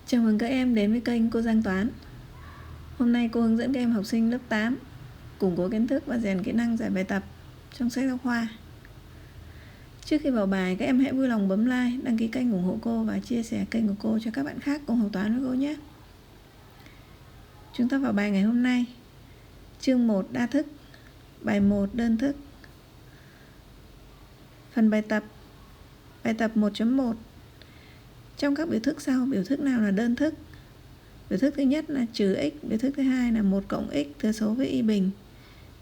Chào mừng các em đến với kênh Cô Giang Toán. Hôm nay cô hướng dẫn các em học sinh lớp 8 củng cố kiến thức và rèn kỹ năng giải bài tập trong sách giáo khoa. Trước khi vào bài, các em hãy vui lòng bấm like, đăng ký kênh ủng hộ cô và chia sẻ kênh của cô cho các bạn khác cùng học toán với cô nhé. Chúng ta vào bài ngày hôm nay. Chương 1 đa thức, bài 1 đơn thức. Phần bài tập 1.1. Trong các biểu thức sau, biểu thức nào là đơn thức? Biểu thức thứ nhất là trừ x, biểu thức thứ hai là 1 cộng x thừa số với y bình.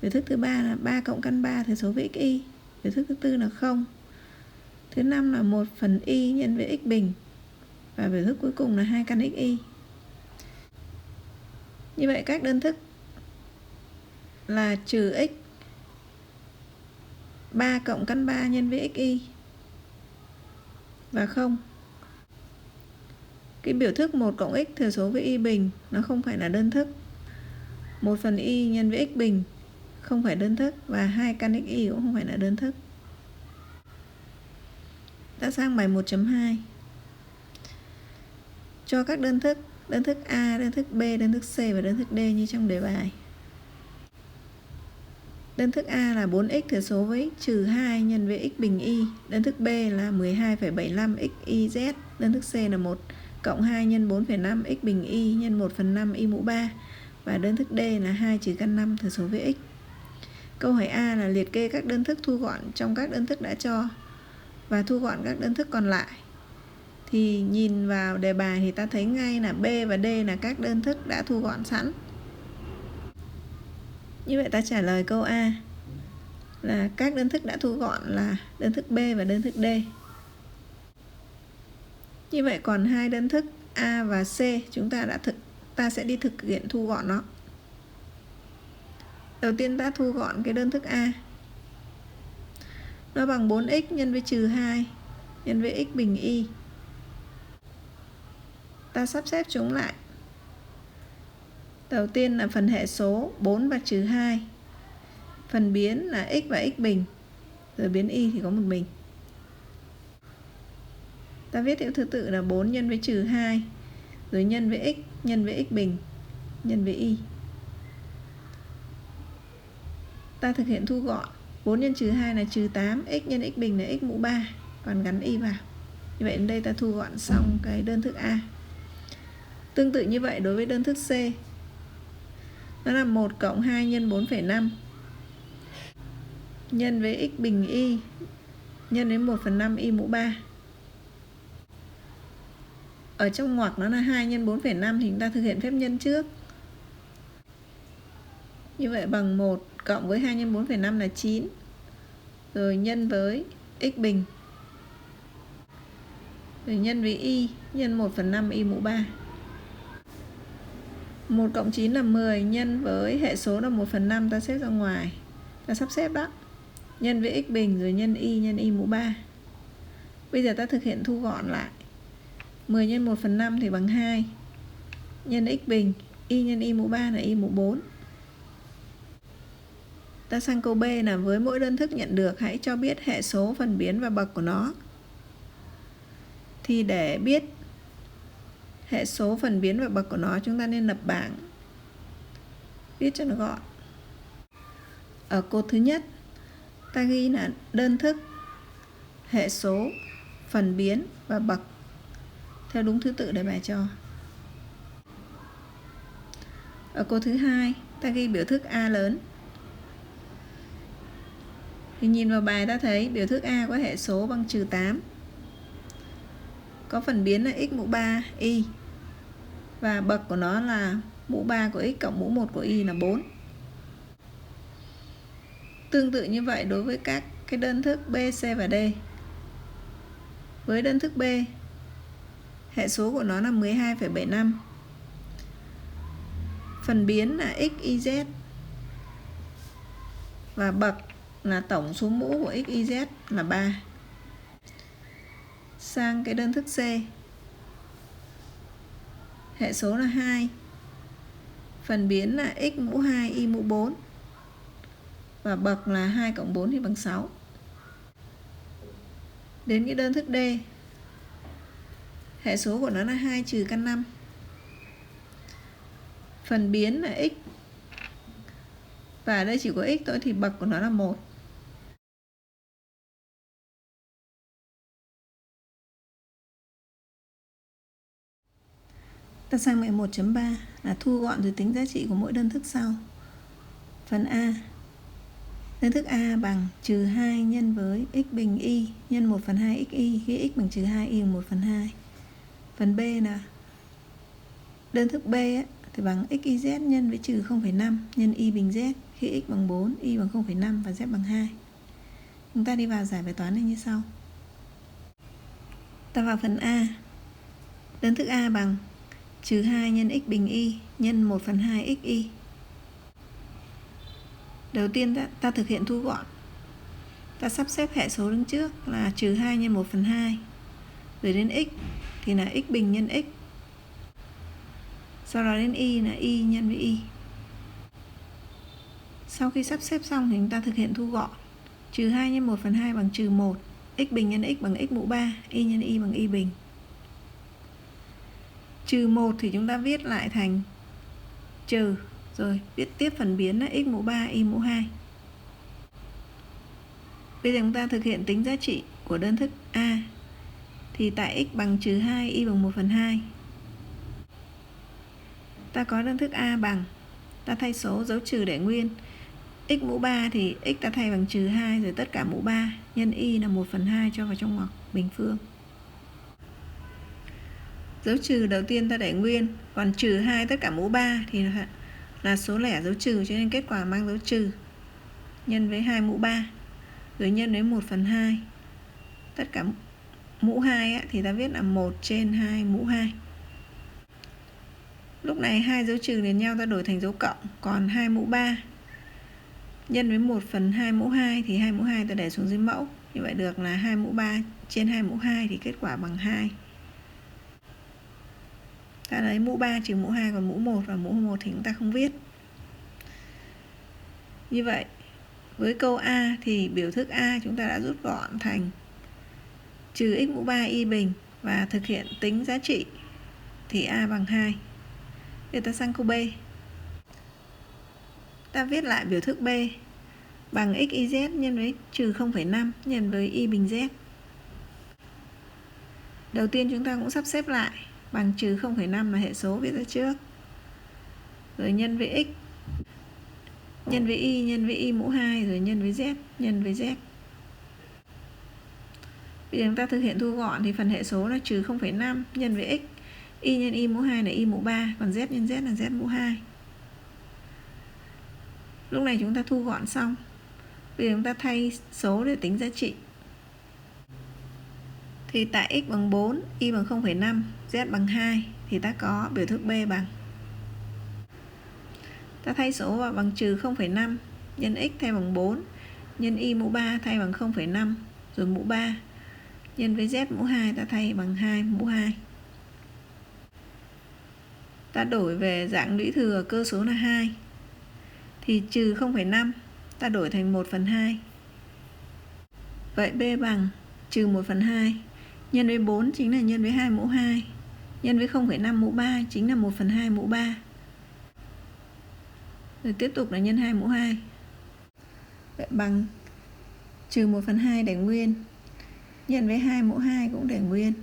Biểu thức thứ ba là 3 cộng căn 3 thừa số với xy. Biểu thức thứ tư là 0. Thứ năm là 1 phần y nhân với x bình. Và biểu thức cuối cùng là 2 căn xy. Như vậy các đơn thức là trừ x, 3 cộng căn 3 nhân với xy và 0. Cái biểu thức 1 cộng x thừa số với y bình nó không phải là đơn thức. 1 phần y nhân với x bình không phải đơn thức, và 2 căn xy cũng không phải là đơn thức. Ta sang bài 1.2. Cho các đơn thức A, đơn thức B, đơn thức C và đơn thức D như trong đề bài. Đơn thức A là 4x thừa số với trừ 2 nhân với x bình y. Đơn thức B là 12,75 xyz. Đơn thức C là 1 cộng 2 nhân 4,5 x bình y nhân 1 phần 5 y mũ 3. Và đơn thức D là 2 trừ căn 5 thừa số với x. Câu hỏi A là liệt kê các đơn thức thu gọn trong các đơn thức đã cho và thu gọn các đơn thức còn lại. Thì nhìn vào đề bài thì ta thấy ngay là B và D là các đơn thức đã thu gọn sẵn. Như vậy ta trả lời câu A là các đơn thức đã thu gọn là đơn thức B và đơn thức D. Như vậy còn hai đơn thức A và C chúng ta sẽ đi thực hiện thu gọn nó. Đầu tiên ta thu gọn cái đơn thức A. Nó bằng 4x nhân với trừ 2 nhân với x bình y. Ta sắp xếp chúng lại. Đầu tiên là phần hệ số 4 và trừ 2. Phần biến là x và x bình. Rồi biến y thì có một bình. Ta viết theo thứ tự là 4 nhân với trừ 2. Rồi nhân với x, nhân với x bình, nhân với y. Ta thực hiện thu gọn. 4 nhân trừ 2 là trừ 8. X nhân x bình là x mũ 3. Còn gắn y vào. Như vậy đến đây ta thu gọn xong cái đơn thức A. Tương tự như vậy đối với đơn thức C. Nó là 1 cộng 2 nhân 4,5 nhân với x bình y nhân với 1 phần 5 y mũ 3. Ở trong ngoặc nó là 2 nhân 4,5 thì chúng ta thực hiện phép nhân trước. Như vậy bằng 1 cộng với 2 nhân 4,5 là 9. Rồi nhân với x bình. Rồi nhân với y nhân 1 phần 5 y mũ 3. 1 cộng 9 là 10, nhân với hệ số là 1 phần 5 ta xếp ra ngoài. Ta sắp xếp đó. Nhân với x bình rồi nhân y mũ 3. Bây giờ ta thực hiện thu gọn lại. 10 nhân 1 phần 5 thì bằng 2. Nhân x bình, y nhân y mũ 3 là y mũ 4. Ta sang câu B là với mỗi đơn thức nhận được hãy cho biết hệ số, phần biến và bậc của nó. Thì để biết hệ số, phần biến và bậc của nó chúng ta nên lập bảng. Viết cho nó gọn. Ở cột thứ nhất ta ghi là đơn thức, hệ số, phần biến và bậc theo đúng thứ tự đề bài cho. Ở cột thứ hai ta ghi biểu thức A lớn. Thì nhìn vào bài ta thấy biểu thức A có hệ số bằng trừ 8. Có phần biến là x mũ 3 y. Và bậc của nó là mũ 3 của x cộng mũ 1 của y là 4. Tương tự như vậy đối với các cái đơn thức B, C và D. Với đơn thức B, hệ số của nó là 12,75. Phần biến là x, y, z. Và bậc là tổng số mũ của x, y, z là 3. Sang cái đơn thức C. Hệ số là 2. Phần biến là x mũ 2, y mũ 4. Và bậc là 2 cộng 4 thì bằng 6. Đến cái đơn thức D. Hệ số của nó là 2 trừ căn 5. Phần biến là x. Và ở đây chỉ có x thôi thì bậc của nó là 1. Ta sang bài 1.3 là thu gọn rồi tính giá trị của mỗi đơn thức sau. Phần A. Đơn thức A bằng trừ 2 nhân với x bình y nhân 1/2 xy khi x bằng trừ 2 y bằng 1/2. Phần B là đơn thức B thì bằng xyz nhân với trừ 0,5 nhân y bình z khi x bằng 4, y bằng 0,5 và z bằng 2. Chúng ta đi vào giải bài toán này như sau. Ta vào phần A. Đơn thức A bằng trừ 2 nhân x bình y nhân 1/2 xy. Đầu tiên ta thực hiện thu gọn. Ta sắp xếp hệ số đứng trước là trừ 2 nhân 1/2. Rồi đến x thì là x bình nhân x. Sau đó đến y là y nhân với y. Sau khi sắp xếp xong thì chúng ta thực hiện thu gọn. Trừ 2 nhân 1/2 bằng trừ 1. X bình nhân x bằng x mũ 3. Y nhân y bằng y bình. Trừ 1 thì chúng ta viết lại thành trừ. Rồi viết tiếp phần biến là x mũ 3 y mũ 2. Bây giờ chúng ta thực hiện tính giá trị của đơn thức A. Thì tại x bằng trừ 2 y bằng 1/2. Ta có đơn thức A bằng. Ta thay số dấu trừ để nguyên. X mũ 3 thì x ta thay bằng trừ 2 rồi tất cả mũ 3. Nhân y là 1/2 cho vào trong ngoặc bình phương. Dấu trừ đầu tiên ta để nguyên. Còn trừ 2 tất cả mũ 3 thì là số lẻ dấu trừ cho nên kết quả mang dấu trừ. Nhân với 2 mũ 3. Rồi nhân với 1/2. Tất cả mũ 2 thì ta viết là 1/2 mũ 2. Lúc này hai dấu trừ liền nhau ta đổi thành dấu cộng. Còn 2 mũ 3 nhân với 1/2 mũ 2 thì 2 mũ 2 ta để xuống dưới mẫu. Như vậy được là 2 mũ 3 trên 2 mũ 2 thì kết quả bằng 2. Ta lấy mũ 3 trừ mũ 2, còn mũ 1 và mũ 1 thì chúng ta không viết. Như vậy với câu A thì biểu thức A chúng ta đã rút gọn thành trừ x mũ 3 y bình và thực hiện tính giá trị thì A bằng 2. Bây giờ ta sang câu B. Ta viết lại biểu thức B bằng xyz nhân với trừ 0,5 nhân với y bình z. Đầu tiên chúng ta cũng sắp xếp lại bằng trừ 0,5 là hệ số viết ra trước. Rồi nhân với x, nhân với y mũ 2, rồi nhân với z, nhân với z. Bây giờ chúng ta thực hiện thu gọn thì phần hệ số là trừ 0,5 nhân với x. Y nhân y mũ 2 là y mũ 3, còn z nhân z là z mũ 2. Lúc này chúng ta thu gọn xong. Bây giờ chúng ta thay số để tính giá trị. Thì tại x bằng 4, y bằng 0,5, z bằng 2 thì ta có biểu thức B bằng. Ta thay số vào bằng trừ 0,5, nhân x thay bằng 4, nhân y mũ 3 thay bằng 0,5, rồi mũ 3, nhân với z mũ 2 ta thay bằng 2 mũ 2. Ta đổi về dạng lũy thừa cơ số là 2. Thì trừ 0,5 ta đổi thành 1/2. Vậy B bằng trừ 1/2 nhân với 4 chính là nhân với 2 mũ 2, nhân với 0,5 mũ 3 chính là 1/2 mũ 3. Rồi tiếp tục là nhân 2 mũ 2. Vậy bằng trừ 1/2 để nguyên, nhân với 2 mũ 2 cũng để nguyên.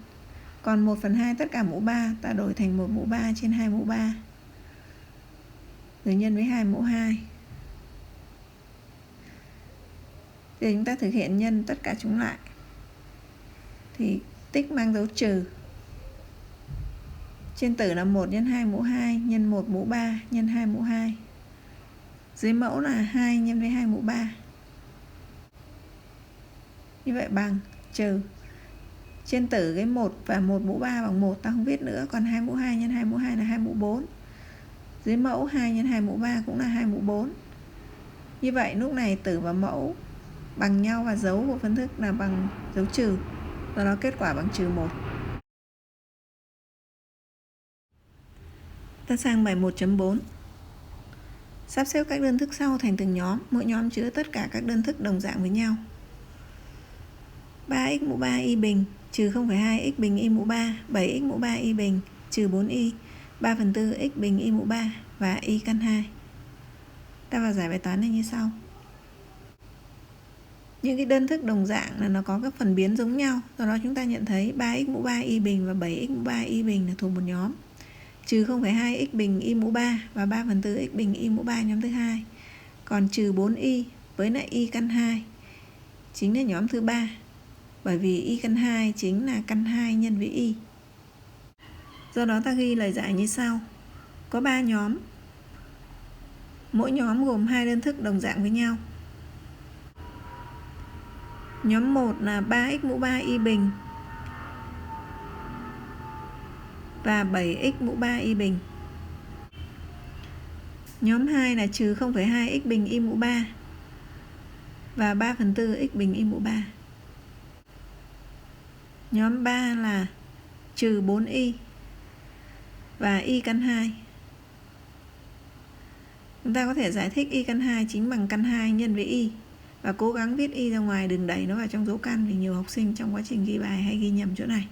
Còn 1/2 tất cả mũ 3 ta đổi thành 1 mũ 3 trên 2 mũ 3. Rồi nhân với 2 mũ 2. Thì chúng ta thực hiện nhân tất cả chúng lại. Thì tích mang dấu trừ. Trên tử là 1 nhân 2 mũ 2 nhân 1 mũ 3 nhân 2 mũ 2. Dưới mẫu là 2 nhân với 2 mũ 3. Như vậy bằng trừ. Trên tử cái 1 và 1 mũ 3 bằng 1 ta không viết nữa. Còn 2 mũ 2 nhân 2 mũ 2 là 2 mũ 4. Dưới mẫu 2 nhân 2 mũ 3 cũng là 2 mũ 4. Như vậy lúc này tử và mẫu bằng nhau và dấu của phân thức là bằng dấu trừ. Do đó kết quả bằng trừ 1. Ta sang bài 1.4. Sắp xếp các đơn thức sau thành từng nhóm. Mỗi nhóm chứa tất cả các đơn thức đồng dạng với nhau. 3x mũ 3 y bình trừ 0,2 x bình y mũ 3, 7x mũ 3 y bình, trừ 4y, 3/4 x bình y mũ 3 và y căn 2. Ta vào giải bài toán này như sau. Những cái đơn thức đồng dạng là nó có các phần biến giống nhau, do đó chúng ta nhận thấy 3x mũ 3 y bình và 7x mũ 3 y bình là thuộc một nhóm. Trừ 0,2 x bình y mũ 3 và 3/4 x bình y mũ 3 nhóm thứ hai. Còn trừ 4y với lại y căn 2 chính là nhóm thứ ba, bởi vì y căn 2 chính là căn 2 nhân với y. Do đó ta ghi lời giải như sau. Có 3 nhóm. Mỗi nhóm gồm 2 đơn thức đồng dạng với nhau. Nhóm 1 là 3x mũ 3 y bình và 7x mũ 3 y bình. Nhóm 2 là trừ 0,2 x bình y mũ 3 và 3/4 x bình y mũ 3. Nhóm 3 là trừ 4y và y căn 2. Chúng ta có thể giải thích y căn 2 chính bằng căn 2 nhân với y và cố gắng viết y ra ngoài, đừng đẩy nó vào trong dấu căn, vì nhiều học sinh trong quá trình ghi bài hay ghi nhầm chỗ này.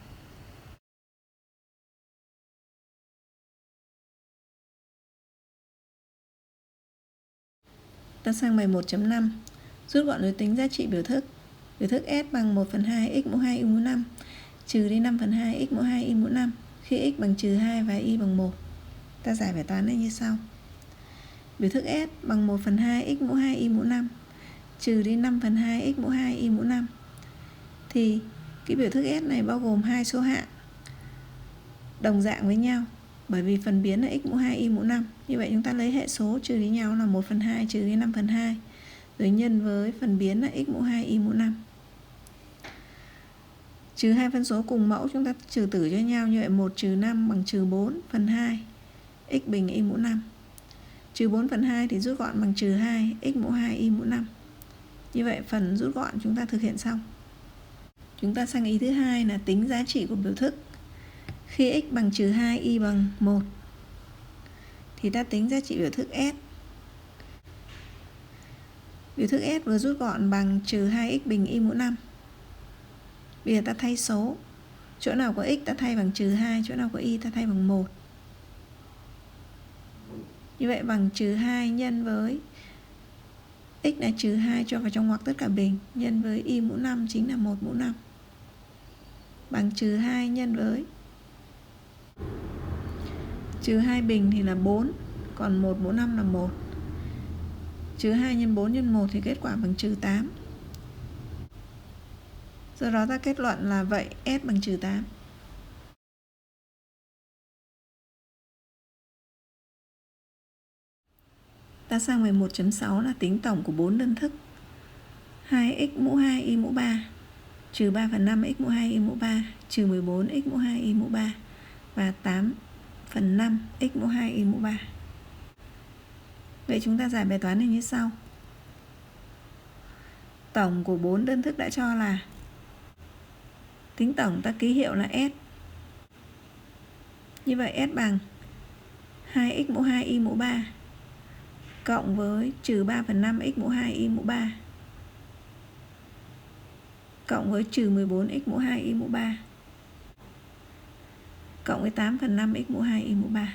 Ta sang bài 1.5. Rút gọn lối tính giá trị biểu thức. Biểu thức S bằng 1/2 x mũ 2 y mũ 5 trừ đi 5/2 x mũ 2 y mũ 5 khi x bằng trừ 2 và y bằng 1. Ta giải bài toán này như sau. Biểu thức S bằng 1/2 x mũ 2 y mũ 5 trừ đi 5/2 x mũ 2 y mũ 5. Thì cái biểu thức S này bao gồm hai số hạng đồng dạng với nhau, bởi vì phần biến là x mũ 2 y mũ 5. Như vậy chúng ta lấy hệ số trừ đi nhau là 1/2 trừ đi 5/2 rồi nhân với phần biến là x mũ 2 y mũ 5. Trừ hai phân số cùng mẫu, chúng ta trừ tử cho nhau, như vậy 1 trừ 5 bằng trừ 4/2 x bình y mũ 5. Trừ 4/2 thì rút gọn bằng trừ 2 x mũ 2 y mũ 5. Như vậy phần rút gọn chúng ta thực hiện xong. Chúng ta sang ý thứ hai là tính giá trị của biểu thức. Khi x bằng trừ 2 y bằng 1 thì ta tính giá trị biểu thức S. Biểu thức S vừa rút gọn bằng trừ 2x bình y mũ 5. Bây giờ ta thay số. Chỗ nào có x ta thay bằng trừ 2, chỗ nào có y ta thay bằng 1. Như vậy bằng trừ 2 nhân với x là trừ 2 cho vào trong ngoặc tất cả bình, nhân với y mũ 5 chính là 1 mũ 5. Bằng trừ 2 nhân với trừ 2 bình thì là 4, còn 1 mũ 5 là 1. Trừ 2 nhân 4 nhân 1 thì kết quả bằng trừ 8. Do đó ta kết luận là vậy S bằng trừ 8. Ta sang về 1.6 là tính tổng của 4 đơn thức. 2x mũ 2 y mũ 3 trừ 3/5 x mũ 2 y mũ 3 trừ 14 x mũ 2 y mũ 3 và 8/5 x mũ 2 y mũ 3. Vậy chúng ta giải bài toán này như sau. Tổng của 4 đơn thức đã cho là, tính tổng ta ký hiệu là S. Như vậy S bằng 2x mũ 2 y mũ 3 cộng với trừ 3/5 x mũ 2 y mũ 3 cộng với trừ 14 x mũ 2 y mũ 3 cộng với 8/5 x mũ 2 y mũ 3.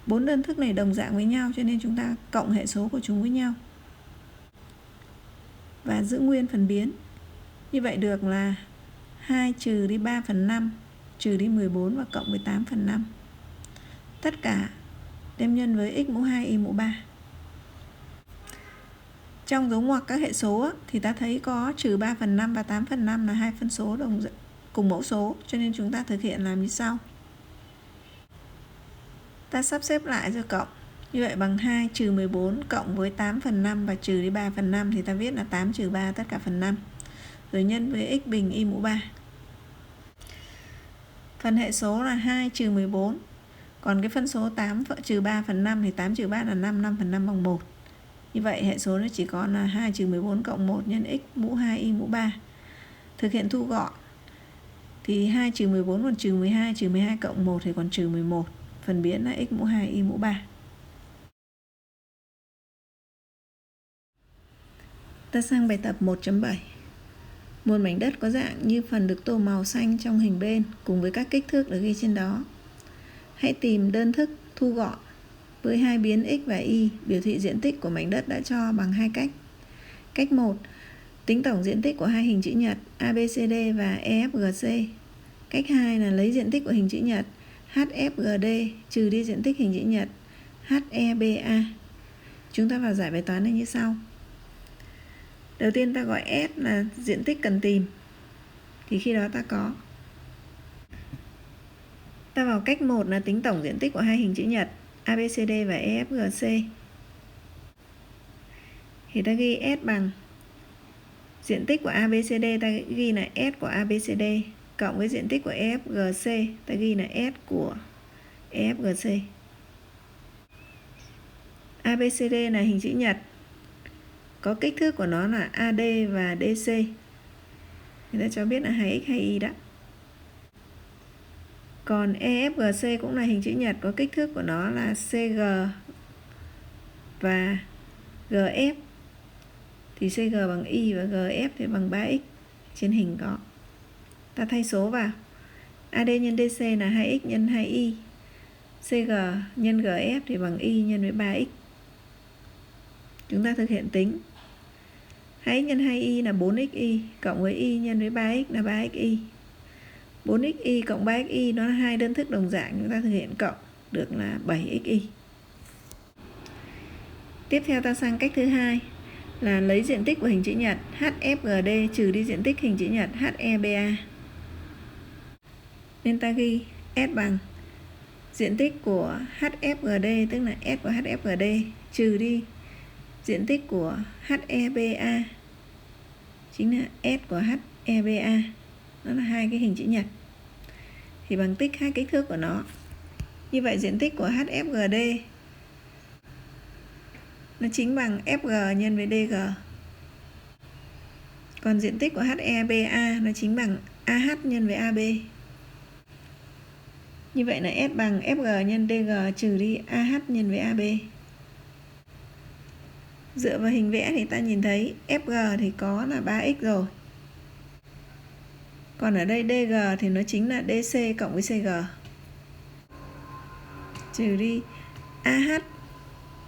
4 đơn thức này đồng dạng với nhau cho nên chúng ta cộng hệ số của chúng với nhau và giữ nguyên phần biến. Như vậy được là 2 trừ đi 3/5 trừ đi 14 và cộng với 8/5. Tất cả đem nhân với x mũ 2 y mũ 3. Trong dấu ngoặc các hệ số thì ta thấy có trừ 3/5 và 8/5 là hai phân số cùng mẫu số, cho nên chúng ta thực hiện làm như sau. Ta sắp xếp lại rồi cộng. Như vậy bằng 2 trừ 14 cộng với 8/5 và trừ đi 3/5 thì ta viết là 8 trừ 3 tất cả phần 5. Rồi nhân với x bình y mũ 3. Phần hệ số là 2 trừ 14. Còn cái phân số 8 trừ 3/5 thì 8 trừ 3 là 5, 5/5 bằng 1. Như vậy hệ số nó chỉ còn là 2 trừ 14 cộng 1 nhân x mũ 2 y mũ 3. Thực hiện thu gọn. Thì 2 trừ 14 còn trừ 12, trừ 12 cộng 1 thì còn trừ 11. Phần biến là x mũ 2 y mũ 3. Ta sang bài tập 1.7. Một mảnh đất có dạng như phần được tô màu xanh trong hình bên cùng với các kích thước được ghi trên đó. Hãy tìm đơn thức thu gọn với hai biến x và y biểu thị diện tích của mảnh đất đã cho bằng hai cách. Cách 1. Tính tổng diện tích của hai hình chữ nhật ABCD và EFGC. Cách 2 là lấy diện tích của hình chữ nhật HFGD trừ đi diện tích hình chữ nhật HEBA. Chúng ta vào giải bài toán này như sau. Đầu tiên ta gọi S là diện tích cần tìm. Thì khi đó ta có. Ta vào cách 1 là tính tổng diện tích của hai hình chữ nhật ABCD và EFGC. Thì ta ghi S bằng diện tích của ABCD, ta ghi là S của ABCD cộng với diện tích của EFGC, ta ghi là S của EFGC. ABCD là hình chữ nhật, có kích thước của nó là AD và DC. Người ta cho biết là 2x 2y đó. Còn EFGC cũng là hình chữ nhật, có kích thước của nó là CG và GF. Thì CG bằng y và GF thì bằng 3x. Trên hình có. Ta thay số vào. AD nhân DC là 2x nhân 2y. CG nhân GF thì bằng y nhân với 3x. Chúng ta thực hiện tính. 2x nhân 2y là 4xy cộng với y nhân với 3x là 3xy. 4xy cộng 3xy nó là hai đơn thức đồng dạng, chúng ta thực hiện cộng được là 7xy. Tiếp theo ta sang cách thứ hai là lấy diện tích của hình chữ nhật HFGD trừ đi diện tích hình chữ nhật HEBA. Nên ta ghi S bằng diện tích của HFGD, tức là S của HFGD trừ đi diện tích của HEBA, chính là S của HEBA. Nó là hai cái hình chữ nhật. Thì bằng tích hai kích thước của nó. Như vậy diện tích của HFGD nó chính bằng FG nhân với DG. Còn diện tích của HEBA nó chính bằng AH nhân với AB. Như vậy là S bằng FG nhân DG trừ đi AH nhân với AB. Dựa vào hình vẽ thì ta nhìn thấy FG thì có là 3x rồi. Còn ở đây DG thì nó chính là DC cộng với CG. Trừ đi AH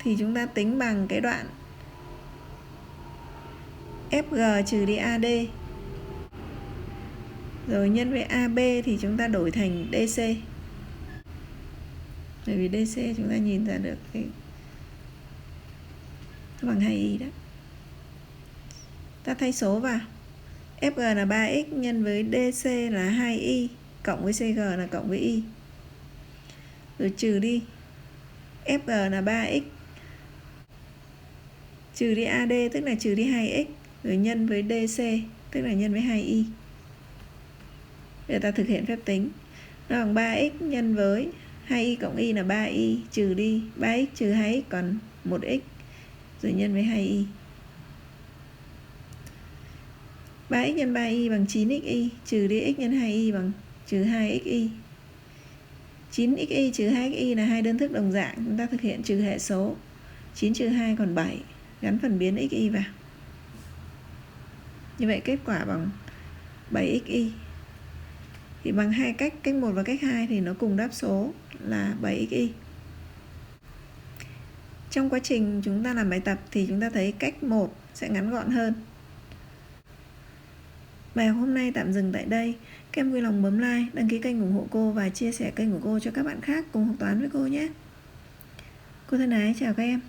thì chúng ta tính bằng cái đoạn FG trừ đi AD. Rồi nhân với AB thì chúng ta đổi thành DC. Bởi vì DC chúng ta nhìn ra được cái nó bằng 2y đó. Ta thay số vào. FG là 3x nhân với DC là 2y cộng với CG là cộng với y. Rồi trừ đi FG là 3x trừ đi AD tức là trừ đi 2x, rồi nhân với DC tức là nhân với 2y. Để ta thực hiện phép tính. Nó bằng 3x nhân với 2y cộng y là 3y trừ đi 3x trừ 2x còn 1x, rồi nhân với 2y. 3x nhân 3y bằng 9xy trừ đi x nhân 2y bằng trừ 2xy. 9xy trừ 2xy là hai đơn thức đồng dạng, chúng ta thực hiện trừ hệ số. 9 trừ 2 còn 7, gắn phần biến xy vào. Như vậy kết quả bằng 7xy. Thì bằng hai cách, cách 1 và cách 2 thì nó cùng đáp số là 7xy. Trong quá trình chúng ta làm bài tập thì chúng ta thấy cách 1 sẽ ngắn gọn hơn. Bài học hôm nay tạm dừng tại đây. Các em vui lòng bấm like, đăng ký kênh ủng hộ cô và chia sẻ kênh của cô cho các bạn khác cùng học toán với cô nhé. Cô thân ái chào các em.